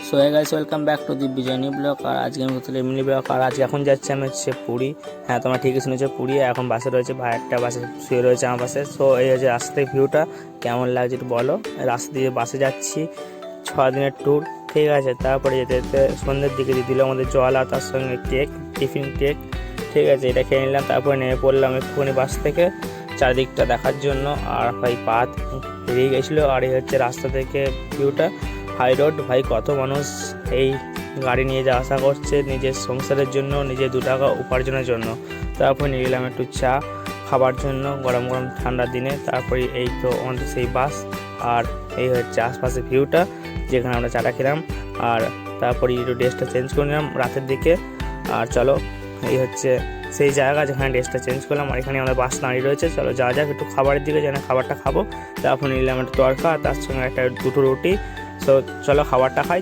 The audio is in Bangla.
So hey guys, welcome back to the Bijoyni blog. আর আজকে আমি কোথাও এমনি ব্লগ। আর আজকে এখন যাচ্ছি আমি হচ্ছে পুরী। হ্যাঁ, তোমরা ঠিকই শুনেছো, পুরী। এখন বাসে রয়েছে, ভাই একটা বাসে শুয়ে রয়েছে আমার পাশে। সো এই হচ্ছে রাস্তার ভিউটা, কেমন লাগছে একটু বলো। রাস্তা দিয়ে বাসে যাচ্ছি, 6 দিনের ট্যুর, ঠিক আছে। তারপরে যেতে যেতে সন্ধ্যের দিকে দিয়ে দিল আমাদের জল আর তার সঙ্গে কেক, টিফিন কেক, ঠিক আছে। এটা খেয়ে নিলাম, তারপরে নেমে পড়লাম একটুখানি বাস থেকে চারিদিকটা দেখার জন্য। আর ভাই পা বেরিয়ে গেছিলো। আর এই হচ্ছে রাস্তা থেকে ভিউটা, হাই রোড। ভাই কত মানুষ এই গাড়ি নিয়ে যাওয়া আসা করছে নিজের সংসারের জন্য, নিজের 2 টাকা উপার্জনের জন্য। তারপর নিয়ে গেলাম একটু চা খাবার জন্য গরম গরম ঠান্ডার দিনে। তারপরে এই তো আমাদের সেই বাস, আর এই হচ্ছে আশপাশের ভিউটা যেখানে আমরা চাটা খেলাম। আর তারপরে একটু ড্রেসটা চেঞ্জ করে নিলাম রাতের দিকে। আর চলো, এই হচ্ছে সেই জায়গা যেখানে ড্রেসটা চেঞ্জ করলাম। আর এখানে আমাদের বাস দাঁড়িয়ে রয়েছে। চলো যাওয়া যাক একটু খাবারের দিকে, যেন খাবারটা খাবো। তারপর নিলাম একটা তরকা, তার সঙ্গে একটা 2টো রুটি। সো চলো খাবারটা খাই।